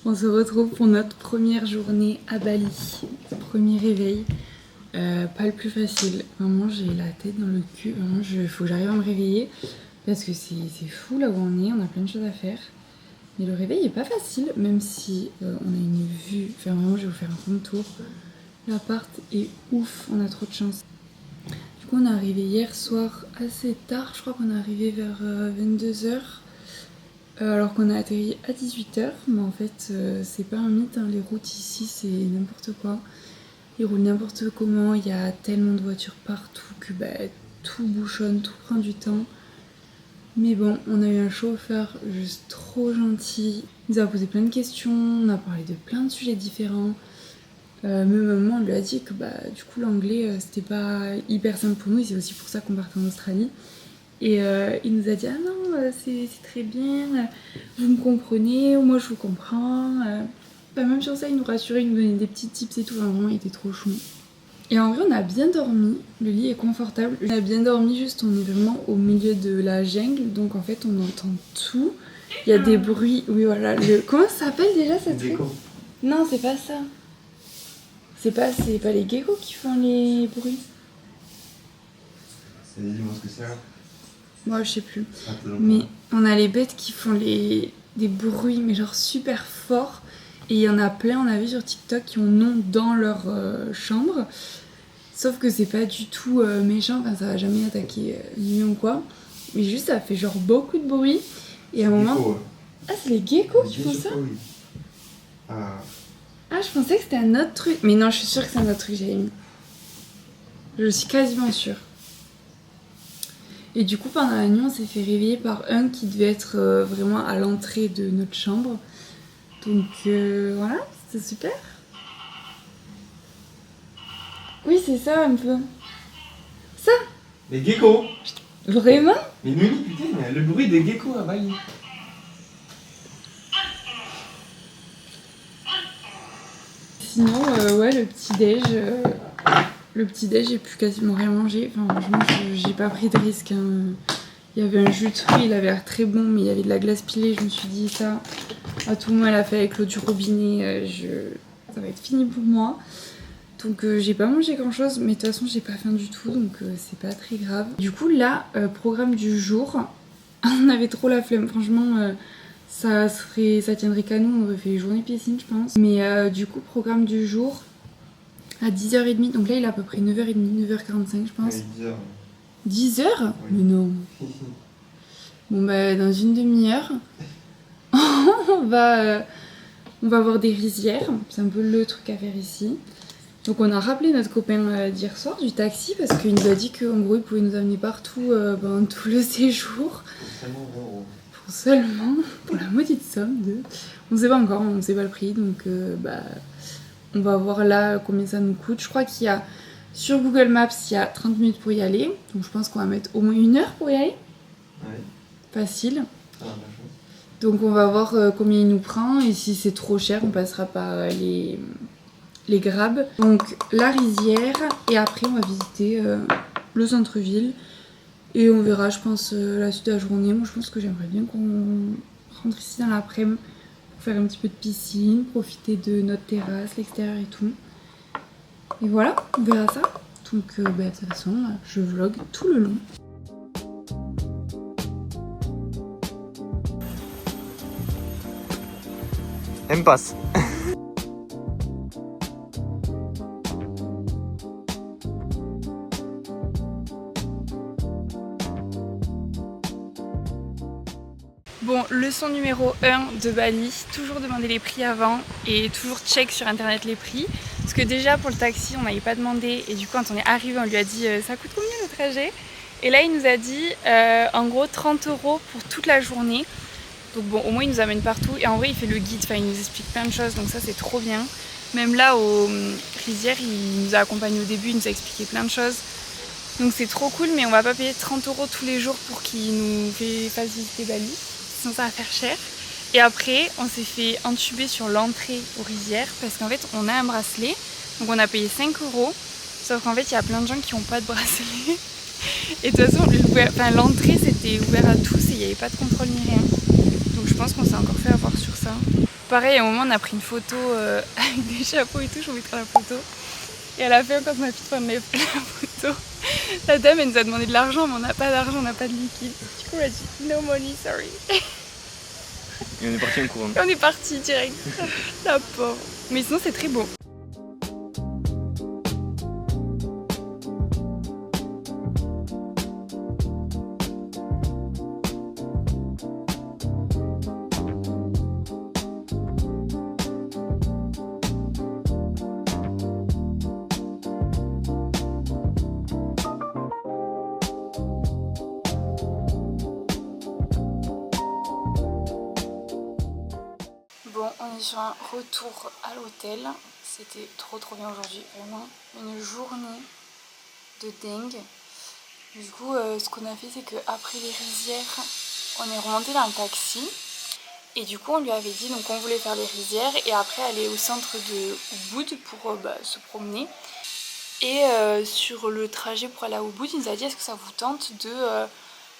On se retrouve pour notre première journée à Bali, premier réveil, pas le plus facile, vraiment j'ai la tête dans le cul, vraiment faut que j'arrive à me réveiller parce que c'est fou là où on est a plein de choses à faire, mais le réveil est pas facile même si on a une vue, enfin vraiment je vais vous faire un grand tour, l'appart est ouf, on a trop de chance. Du coup on est arrivé hier soir assez tard, je crois qu'on est arrivé vers 22h. Alors qu'on a atterri à 18h, mais en fait c'est pas un mythe, hein. Les routes ici c'est n'importe quoi. Ils roulent n'importe comment, il y a tellement de voitures partout que tout bouchonne, tout prend du temps. Mais bon, on a eu un chauffeur juste trop gentil, il nous a posé plein de questions, on a parlé de plein de sujets différents. Même maman lui a dit que du coup l'anglais c'était pas hyper simple pour nous et c'est aussi pour ça qu'on partait en Australie. Et il nous a dit « Ah non, c'est très bien, vous me comprenez, moi je vous comprends. » Même sur ça, il nous rassurait, il nous donnait des petits tips et tout, vraiment, il était trop chou. Et en vrai, on a bien dormi, le lit est confortable. On a bien dormi, juste on est vraiment au milieu de la jungle, donc en fait on entend tout. Il y a des bruits, oui voilà, comment ça s'appelle déjà cette truc ? Non, c'est pas ça. C'est pas les geckos qui font les bruits. Dis-moi ce que c'est là. Moi je sais plus, mais on a les bêtes qui font des bruits mais genre super forts et il y en a plein, on a vu sur TikTok qui ont nom dans leur chambre, sauf que c'est pas du tout méchant, enfin ça va jamais attaquer ni ou quoi, mais juste ça fait genre beaucoup de bruit et à un moment... Gecko, ouais. Ah c'est les geckos qui font ça, oui. Ah je pensais que c'était un autre truc, mais non je suis sûre que c'est un autre truc que j'avais mis, je suis quasiment sûre. Et du coup, pendant la nuit, on s'est fait réveiller par un qui devait être vraiment à l'entrée de notre chambre. Donc voilà, c'était super. Oui, c'est ça un peu. Ça. Les geckos. Vraiment? Mais Nuni, putain, le bruit des geckos à Bali. Sinon, ouais, le petit-déj, j'ai pu quasiment rien manger. Enfin, franchement, j'ai pas pris de risque, hein. Il y avait un jus de fruits, il avait l'air très bon, mais il y avait de la glace pilée. Je me suis dit, ça, à tout moment, elle a fait avec l'eau du robinet, ça va être fini pour moi. Donc, j'ai pas mangé grand chose, mais de toute façon, j'ai pas faim du tout, donc c'est pas très grave. Du coup, là, programme du jour, on avait trop la flemme, franchement. Ça tiendrait qu'à nous, on aurait fait journée piscine, je pense. Mais du coup, programme du jour. À 10h30, donc là il est à peu près 9h30, 9h45 je pense. Ouais, 10h. 10h oui. Mais non. Bon dans une demi-heure, on va voir des rizières, c'est un peu le truc à faire ici. Donc on a rappelé notre copain d'hier soir du taxi parce qu'il nous a dit qu'en gros il pouvait nous amener partout pendant tout le séjour. Pour la maudite somme de... On sait pas encore, on sait pas le prix, donc on va voir là combien ça nous coûte. Je crois qu'il y a sur Google Maps, il y a 30 minutes pour y aller. Donc je pense qu'on va mettre au moins 1 heure pour y aller. Ouais. Facile. Donc on va voir combien il nous prend. Et si c'est trop cher, on passera par les grabs. Donc la rizière. Et après on va visiter le centre-ville. Et on verra, je pense, la suite de la journée. Moi je pense que j'aimerais bien qu'on rentre ici dans l'après-midi. Faire un petit peu de piscine, profiter de notre terrasse, l'extérieur et tout. Et voilà, on verra ça. Donc de toute façon, je vlog tout le long. Elle me passe. Bon, leçon numéro 1 de Bali, toujours demander les prix avant et toujours check sur internet les prix. Parce que déjà pour le taxi on n'avait pas demandé et du coup quand on est arrivé on lui a dit ça coûte combien le trajet? Et là il nous a dit en gros 30 € pour toute la journée. Donc bon, au moins il nous amène partout et en vrai il fait le guide, enfin il nous explique plein de choses, donc ça c'est trop bien. Même là aux rizières, il nous a accompagnés au début, il nous a expliqué plein de choses. Donc c'est trop cool, mais on va pas payer 30 € tous les jours pour qu'il nous fasse visiter Bali, sinon ça va faire cher. Et après, on s'est fait entuber sur l'entrée aux rizières parce qu'en fait, on a un bracelet, donc on a payé 5 €. Sauf qu'en fait, il y a plein de gens qui n'ont pas de bracelet. Et de toute façon, l'entrée c'était ouvert à tous et il n'y avait pas de contrôle ni rien. Donc je pense qu'on s'est encore fait avoir sur ça. Pareil, à un moment, on a pris une photo avec des chapeaux et tout, je vous mettrai la photo. Et à la fin, quand on a pu prendre la photo, la dame elle nous a demandé de l'argent, mais on n'a pas d'argent, on n'a pas de liquide. Du coup, elle a dit no money, sorry. Et on est parti en courant. Et on est parti direct. La pauvre. Mais sinon, c'est très beau. Bon, on est sur un retour à l'hôtel. C'était trop bien aujourd'hui, vraiment une journée de dingue. Du coup, ce qu'on a fait, c'est qu'après les rizières, on est remonté dans le taxi. Et du coup, on lui avait dit donc on voulait faire les rizières et après aller au centre de Ubud pour se promener. Et sur le trajet pour aller à Ubud, il nous a dit est-ce que ça vous tente de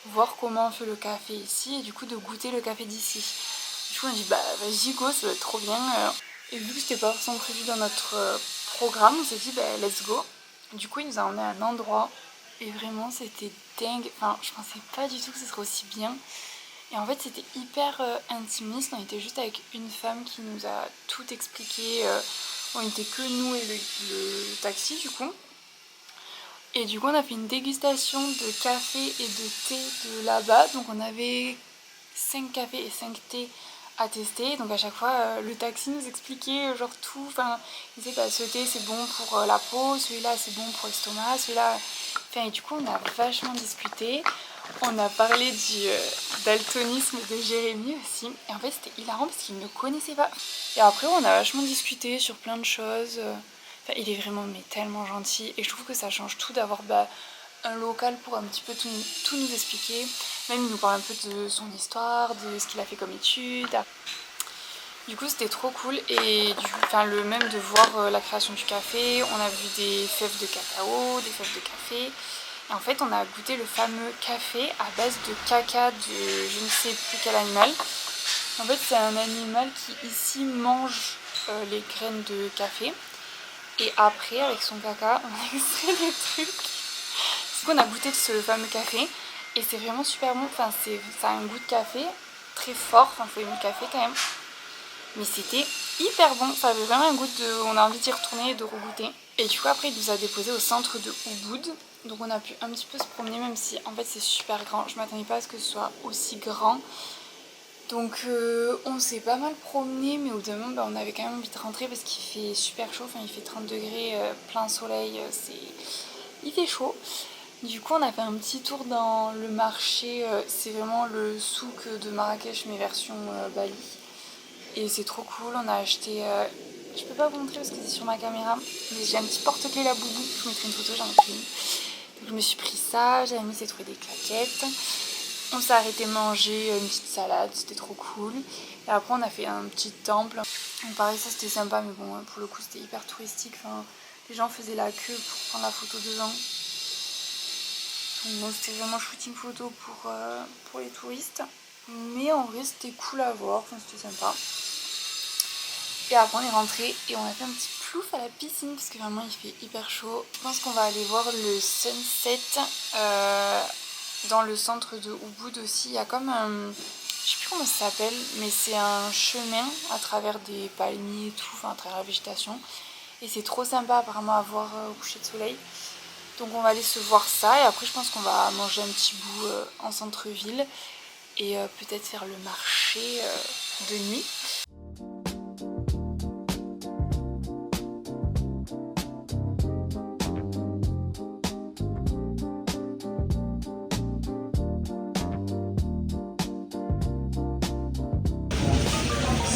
voir comment on fait le café ici et du coup de goûter le café d'ici. Du coup on a dit bah vas-y go, ça va être trop bien. Et vu que c'était pas forcément prévu dans notre programme, on s'est dit bah let's go. Du coup il nous a emmené à un endroit et vraiment c'était dingue. Enfin je pensais pas du tout que ce serait aussi bien. Et en fait c'était hyper intimiste, on était juste avec une femme qui nous a tout expliqué. On n'était que nous et le taxi du coup. Et du coup on a fait une dégustation de café et de thé de là-bas. Donc on avait 5 cafés et 5 thés à tester. Donc à chaque fois le taxi nous expliquait genre tout. Enfin il disait bah ce thé c'est bon pour la peau, celui-là c'est bon pour l'estomac, celui-là... Enfin et du coup on a vachement discuté. On a parlé du daltonisme de Jérémy aussi. Et en fait c'était hilarant parce qu'il ne connaissait pas. Et après on a vachement discuté sur plein de choses. Enfin, il est vraiment mais tellement gentil. Et je trouve que ça change tout d'avoir un local pour un petit peu tout nous expliquer. Même il nous parle un peu de son histoire, de ce qu'il a fait comme études. Du coup c'était trop cool et le même de voir la création du café. On a vu des fèves de cacao, des fèves de café. Et en fait on a goûté le fameux café à base de caca de je ne sais plus quel animal. En fait c'est un animal qui ici mange les graines de café. Et après avec son caca on a extrait des trucs. Du coup on a goûté ce fameux café. Et c'est vraiment super bon. Enfin ça a un goût de café très fort. Enfin faut aimer le café quand même. Mais c'était hyper bon, ça avait vraiment un goût de... On a envie d'y retourner et de regoûter. Et du coup après il nous a déposé au centre de Ubud. Donc on a pu un petit peu se promener même si en fait c'est super grand. Je m'attendais pas à ce que ce soit aussi grand. Donc on s'est pas mal promené mais au bout d'un moment on avait quand même envie de rentrer parce qu'il fait super chaud. Enfin il fait 30 degrés, plein soleil, il fait chaud. Du coup on a fait un petit tour dans le marché, c'est vraiment le souk de Marrakech mais version Bali. Et c'est trop cool, on a acheté... je peux pas vous montrer parce que c'est sur ma caméra, mais j'ai un petit porte-clés la boubou, je vous mettrai une photo, j'en ai pris une. Donc je me suis pris ça, j'avais mis, c'est trouvé des claquettes. On s'est arrêté manger une petite salade, c'était trop cool. Et après on a fait un petit temple. Donc pareil ça c'était sympa, mais bon pour le coup c'était hyper touristique. Enfin, les gens faisaient la queue pour prendre la photo dedans. Donc bon c'était vraiment shooting photo pour les touristes. Mais en vrai c'était cool à voir, enfin, c'était sympa. Et après on est rentré et on a fait un petit plouf à la piscine parce que vraiment il fait hyper chaud. Je pense qu'on va aller voir le sunset dans le centre de Ubud aussi. Il y a comme un... Je sais plus comment ça s'appelle, mais c'est un chemin à travers des palmiers et tout, enfin à travers la végétation. Et c'est trop sympa apparemment à voir au coucher de soleil. Donc on va aller se voir ça et après je pense qu'on va manger un petit bout en centre-ville. Et peut-être faire le marché de nuit.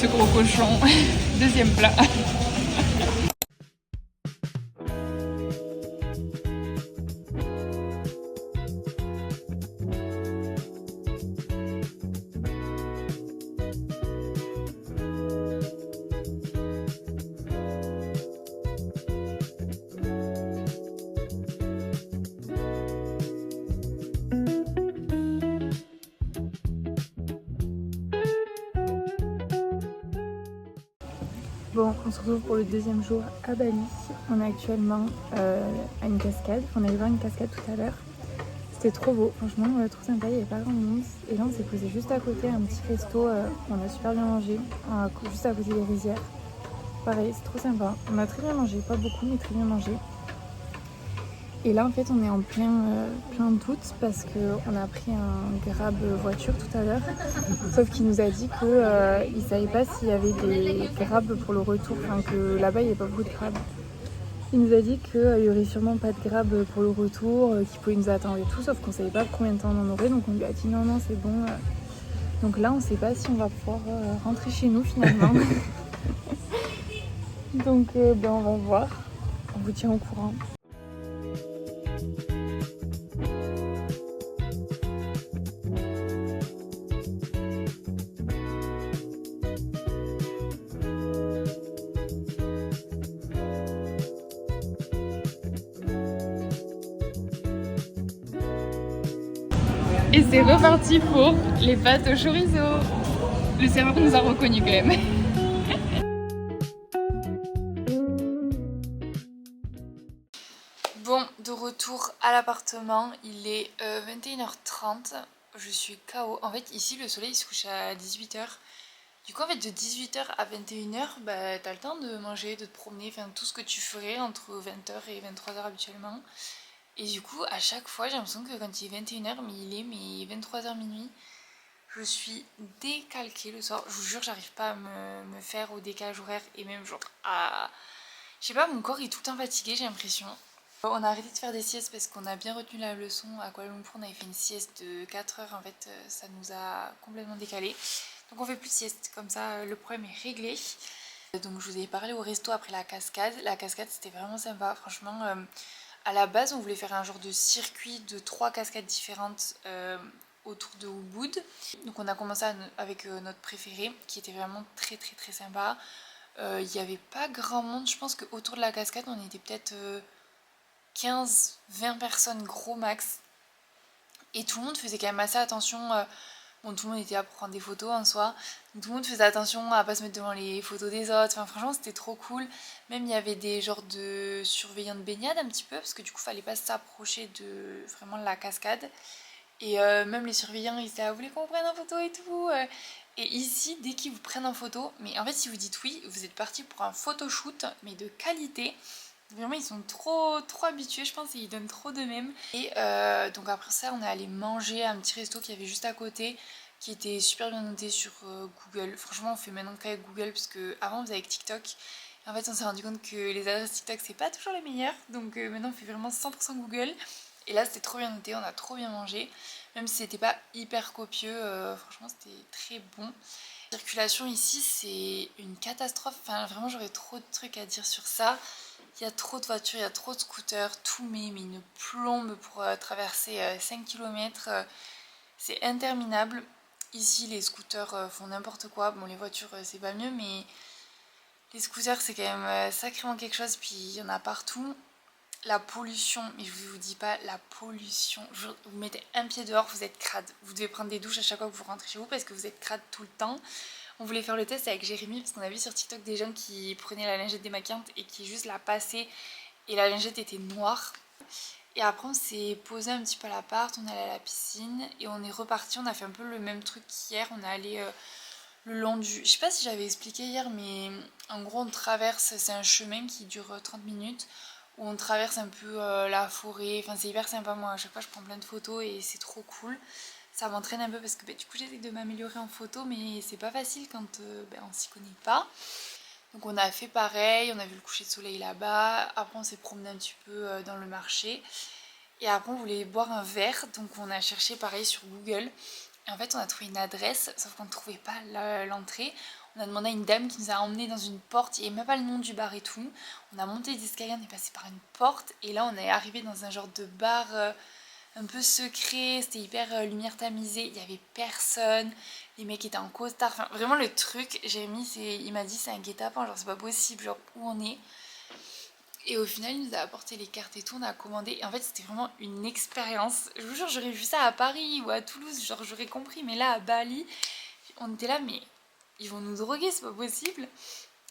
ce gros cochon. Deuxième plat. Bon, on se retrouve pour le deuxième jour à Bali. On est actuellement à une cascade. On allait voir une cascade tout à l'heure. C'était trop beau, franchement, trop sympa, il n'y avait pas grand monde. Et là, on s'est posé juste à côté, un petit resto. On a super bien mangé, juste à côté des rizières. Pareil, c'est trop sympa. On a très bien mangé, pas beaucoup, mais très bien mangé. Et là, en fait, on est en plein doute parce qu'on a pris un Grab voiture tout à l'heure. Sauf qu'il nous a dit qu'il ne savait pas s'il y avait des Grab pour le retour, enfin que là-bas, il n'y avait pas beaucoup de Grab. Il nous a dit qu'il n'y aurait sûrement pas de Grab pour le retour, qu'il pouvait nous attendre et tout, sauf qu'on ne savait pas combien de temps on en aurait. Donc on lui a dit non, c'est bon. Donc là, on ne sait pas si on va pouvoir rentrer chez nous finalement. Donc on va voir. On vous tient au courant. Et c'est reparti pour les pâtes au chorizo. Le serveur nous a reconnus quand même. Bon, de retour à l'appartement, il est 21h30. Je suis KO. En fait, ici, le soleil se couche à 18h. Du coup, en fait, de 18h à 21h, bah, t'as le temps de manger, de te promener, enfin tout ce que tu ferais entre 20h et 23h habituellement. Et du coup, à chaque fois, j'ai l'impression que quand il est 21h, mais il est 23h minuit, je suis décalquée le soir. Je vous jure, j'arrive pas à me faire au décalage horaire et même genre à... Je sais pas, mon corps est tout le temps fatigué, j'ai l'impression. On a arrêté de faire des siestes parce qu'on a bien retenu la leçon. À Kuala Lumpur, on avait fait une sieste de 4 heures. En fait, ça nous a complètement décalé. Donc on fait plus de sieste. Comme ça, le problème est réglé. Donc je vous ai parlé au resto après la cascade. La cascade, c'était vraiment sympa. Franchement, à la base, on voulait faire un genre de circuit de 3 cascades différentes autour de Ubud. Donc on a commencé avec notre préféré, qui était vraiment très très très sympa. Il n'y avait pas grand monde. Je pense qu'autour de la cascade, on était peut-être 15-20 personnes gros max. Et tout le monde faisait quand même assez attention. Bon, tout le monde était là pour prendre des photos en soi. Donc tout le monde faisait attention à pas se mettre devant les photos des autres. Enfin, franchement, c'était trop cool. Même il y avait des genres de surveillants de baignade un petit peu, parce que du coup, fallait pas s'approcher de vraiment la cascade. Et même les surveillants, ils étaient là, vous voulez qu'on prenne en photo et tout. Et ici, dès qu'ils vous prennent en photo, mais en fait, si vous dites oui, vous êtes parti pour un photoshoot, mais de qualité. Vraiment, ils sont trop habitués, je pense, et ils donnent trop d'eux-mêmes. Et donc après ça, on est allé manger à un petit resto qui avait juste à côté, qui était super bien noté sur Google. Franchement, on fait maintenant qu'avec Google, parce que avant on faisait avec TikTok. Et en fait, on s'est rendu compte que les adresses TikTok, c'est pas toujours les meilleures. Donc maintenant, on fait vraiment 100% Google. Et là, c'était trop bien noté, on a trop bien mangé. Même si c'était pas hyper copieux, franchement, c'était très bon. La circulation ici, c'est une catastrophe. Enfin, vraiment, j'aurais trop de trucs à dire sur ça. Il y a trop de voitures, il y a trop de scooters, tout mais une plombe pour traverser 5 km. C'est interminable. Ici, les scooters font n'importe quoi. Bon, les voitures, c'est pas mieux, mais les scooters, c'est quand même sacrément quelque chose. Puis il y en a partout. La pollution, mais je vous dis pas, la pollution. Vous mettez un pied dehors, vous êtes crade. Vous devez prendre des douches à chaque fois que vous rentrez chez vous parce que vous êtes crade tout le temps. On voulait faire le test avec Jérémy parce qu'on a vu sur TikTok des gens qui prenaient la lingette démaquillante et qui juste la passaient et la lingette était noire. Et après on s'est posé un petit peu à l'appart, on est allé à la piscine et on est reparti. On a fait un peu le même truc qu'hier. On est allé le long du... Je sais pas si j'avais expliqué hier, mais en gros on traverse, c'est un chemin qui dure 30 minutes où on traverse un peu la forêt. Enfin c'est hyper sympa, moi à chaque fois je prends plein de photos et c'est trop cool. Ça m'entraîne un peu parce que du coup j'essaie de m'améliorer en photo, mais c'est pas facile quand on s'y connaît pas. Donc on a fait pareil, on a vu le coucher de soleil là-bas, après on s'est promené un petit peu dans le marché. Et après on voulait boire un verre, donc on a cherché pareil sur Google. Et en fait on a trouvé une adresse, sauf qu'on ne trouvait pas l'entrée. On a demandé à une dame qui nous a emmenés dans une porte, il n'y avait même pas le nom du bar et tout. On a monté les escaliers, on est passé par une porte et là on est arrivé dans un genre de bar un peu secret, c'était hyper lumière tamisée, il n'y avait personne, les mecs étaient en costard, enfin vraiment le truc, Jérémy il m'a dit c'est un guet-apens, genre c'est pas possible, genre où on est. Et au final il nous a apporté les cartes et tout, on a commandé et en fait c'était vraiment une expérience. Je vous jure j'aurais vu ça à Paris ou à Toulouse, genre j'aurais compris, mais là à Bali, on était là mais ils vont nous droguer, c'est pas possible.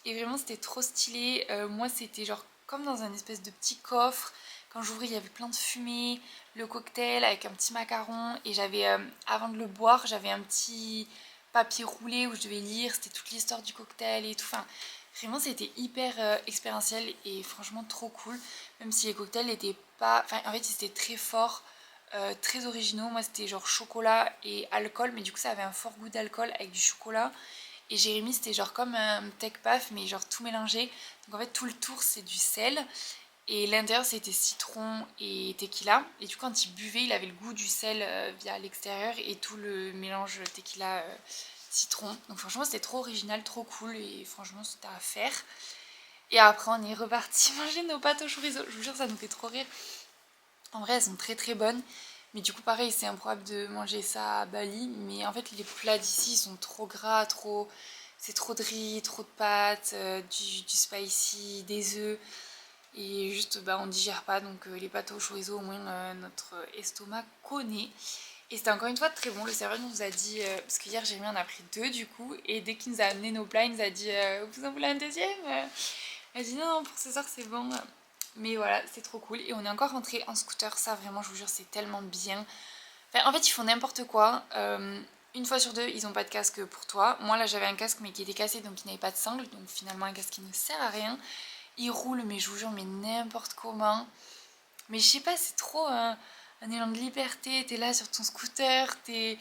Et vraiment c'était trop stylé, moi c'était genre comme dans un espèce de petit coffre. Quand j'ouvrais, il y avait plein de fumée, le cocktail avec un petit macaron. Et j'avais, avant de le boire, j'avais un petit papier roulé où je devais lire. C'était toute l'histoire du cocktail et tout. Enfin, vraiment, c'était hyper expérientiel et franchement trop cool. Même si les cocktails n'étaient pas... Enfin, en fait, ils étaient très forts, très originaux. Moi, c'était genre chocolat et alcool. Mais du coup, ça avait un fort goût d'alcool avec du chocolat. Et Jérémy, c'était genre comme un tech paf, mais genre tout mélangé. Donc en fait, tout le tour, c'est du sel. Et l'intérieur c'était citron et tequila. Et du coup quand il buvait il avait le goût du sel via l'extérieur et tout le mélange tequila citron. Donc franchement c'était trop original, trop cool et franchement c'était à faire. Et après on est reparti manger nos pâtes au chorizo. Je vous jure ça nous fait trop rire. En vrai elles sont très très bonnes. Mais du coup pareil c'est improbable de manger ça à Bali. Mais en fait les plats d'ici sont trop gras, trop... C'est trop de riz, trop de pâtes, du spicy, des œufs. Et juste on digère pas donc les pâtes au chorizo au moins notre estomac connaît. Et c'était encore une fois très bon, le serveur nous a dit, parce qu'hier Jérémy en a pris deux du coup, et dès qu'il nous a amené nos plats il nous a dit vous en voulez un deuxième? Elle a dit non pour ce soir c'est bon. Mais voilà c'est trop cool et on est encore rentré en scooter, ça vraiment je vous jure c'est tellement bien. Enfin, en fait ils font n'importe quoi, une fois sur deux ils ont pas de casque pour toi. Moi là j'avais un casque mais qui était cassé donc il n'avait pas de sangle, donc finalement un casque qui ne sert à rien. Il roule, mais je vous jure, mais n'importe comment. Mais je sais pas, c'est trop un élan de liberté. T'es là sur ton scooter, tu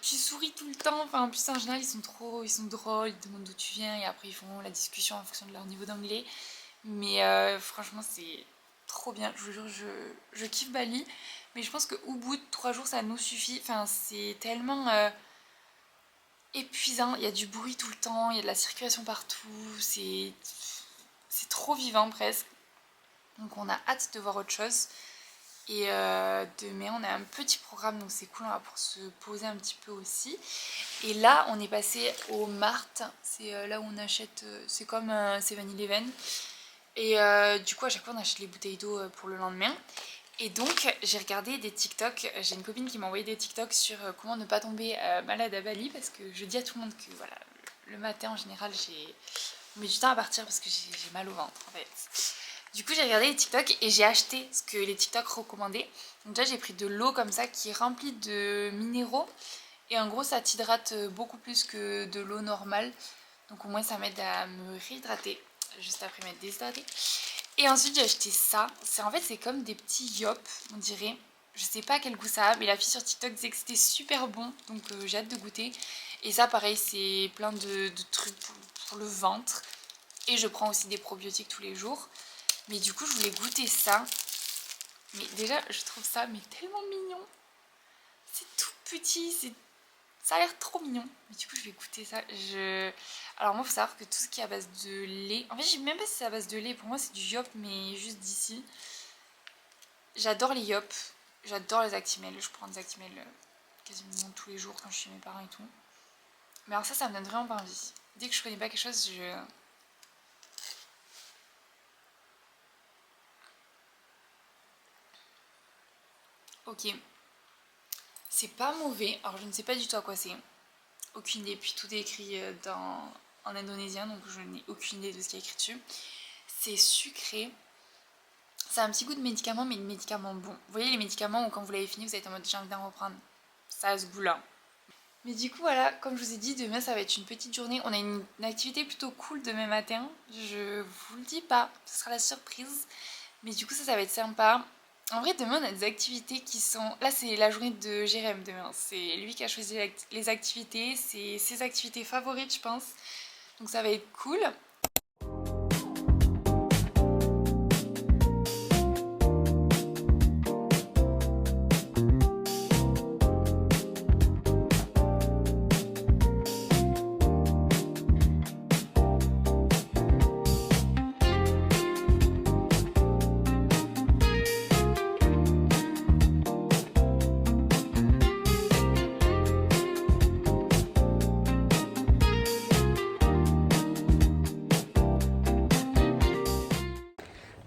souris tout le temps. Enfin, en plus, en général, ils sont drôles, ils te demandent d'où tu viens et après, ils font la discussion en fonction de leur niveau d'anglais. Mais franchement, c'est trop bien. Je vous jure, je kiffe Bali. Mais je pense qu'au bout de 3 jours, ça nous suffit. Enfin, c'est tellement épuisant. Il y a du bruit tout le temps, il y a de la circulation partout. C'est trop vivant presque. Donc on a hâte de voir autre chose. Et demain on a un petit programme donc c'est cool, on va pouvoir se poser un petit peu aussi. Et là on est passé au Mart, c'est là où on achète, c'est comme un 7-Eleven. Et du coup à chaque fois on achète les bouteilles d'eau pour le lendemain. Et donc j'ai regardé des TikTok, j'ai une copine qui m'a envoyé des TikTok sur comment ne pas tomber malade à Bali. Parce que je dis à tout le monde que voilà, le matin en général on met du temps à partir parce que j'ai mal au ventre en fait. Du coup j'ai regardé les TikTok et j'ai acheté ce que les TikTok recommandaient. Donc déjà j'ai pris de l'eau comme ça qui est remplie de minéraux. Et en gros ça t'hydrate beaucoup plus que de l'eau normale. Donc au moins ça m'aide à me réhydrater juste après m'être déshydratée. Et ensuite j'ai acheté ça. En fait c'est comme des petits yop on dirait. Je sais pas quel goût ça a mais la fille sur TikTok disait que c'était super bon. Donc j'ai hâte de goûter. Et ça pareil c'est plein de trucs pour le ventre. Et je prends aussi des probiotiques tous les jours. Mais du coup je voulais goûter ça. Mais déjà je trouve ça mais tellement mignon. C'est tout petit, ça a l'air trop mignon. Mais du coup je vais goûter ça. Alors moi il faut savoir que tout ce qui est à base de lait... En fait je sais même pas si c'est à base de lait. Pour moi c'est du yop mais juste d'ici. J'adore les yop. J'adore les Actimel. Je prends des Actimel quasiment tous les jours quand je suis chez mes parents et tout. Mais alors ça me donne vraiment pas envie. Dès que je connais pas quelque chose Ok, c'est pas mauvais, alors je ne sais pas du tout à quoi c'est, aucune idée, puis tout est écrit en indonésien donc je n'ai aucune idée de ce qui est écrit dessus. C'est sucré, ça a un petit goût de médicament mais de médicament bon. Vous voyez les médicaments où quand vous l'avez fini vous êtes en mode j'ai envie d'en reprendre, ça a ce goût là. Mais du coup voilà, comme je vous ai dit, demain ça va être une petite journée, on a une activité plutôt cool demain matin, je vous le dis pas, ce sera la surprise, mais du coup ça va être sympa. En vrai, demain, on a des activités qui sont... Là, c'est la journée de Jérém demain. C'est lui qui a choisi les activités. C'est ses activités favorites, je pense. Donc ça va être cool.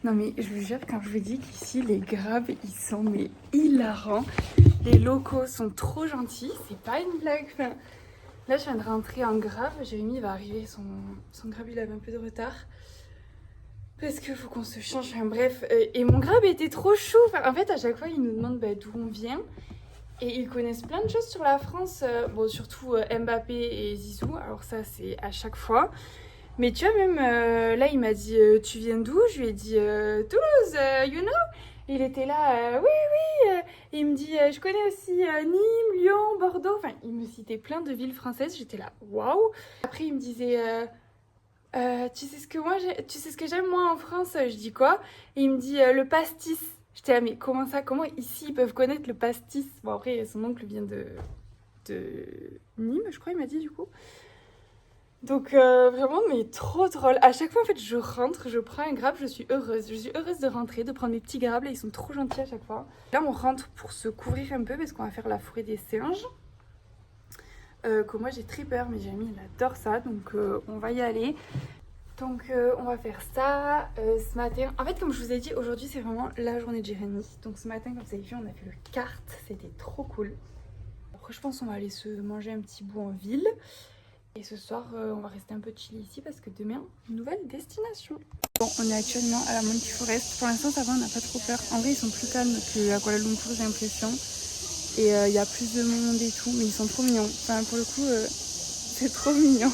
Non mais je vous jure, quand je vous dis qu'ici les Grabs ils sont mais hilarants, les locaux sont trop gentils, c'est pas une blague. Enfin, là je viens de rentrer en Grab, Jérémy va arriver, son Grab il avait un peu de retard. Parce qu'il faut qu'on se change, enfin bref. Et mon Grab était trop chou. Enfin, en fait à chaque fois ils nous demandent d'où on vient. Et ils connaissent plein de choses sur la France, bon surtout Mbappé et Zizou, alors ça c'est à chaque fois. Mais tu vois, même là, il m'a dit tu viens d'où? Je lui ai dit Toulouse, you know? Et il était là, oui, oui. Et il me dit je connais aussi Nîmes, Lyon, Bordeaux. Enfin, il me citait plein de villes françaises. J'étais là, waouh. Après, il me disait tu sais ce que j'aime moi en France? Je dis quoi? Et il me dit le pastis. J'étais là, mais comment ça? Comment ici ils peuvent connaître le pastis? Bon, après, son oncle vient de Nîmes, je crois, il m'a dit du coup. Donc vraiment mais trop drôle. À chaque fois en fait je rentre, je prends un Grab, je suis heureuse. Je suis heureuse de rentrer, de prendre mes petits Grabs là, ils sont trop gentils à chaque fois. Là on rentre pour se couvrir un peu parce qu'on va faire la forêt des singes. Que moi j'ai très peur mais Jérémy il adore ça donc on va y aller. Donc on va faire ça ce matin. En fait comme je vous ai dit aujourd'hui c'est vraiment la journée de Jérémy. Donc ce matin comme vous avez vu on a fait le kart, c'était trop cool. Après je pense qu'on va aller se manger un petit bout en ville. Et ce soir, on va rester un peu chill ici parce que demain, une nouvelle destination. Bon, on est actuellement à la Monkey Forest. Pour l'instant, ça va, on n'a pas trop peur. En vrai, ils sont plus calmes qu'à Kuala Lumpur, j'ai l'impression. Et il y a plus de monde et tout, mais ils sont trop mignons. Enfin, pour le coup, c'est trop mignon.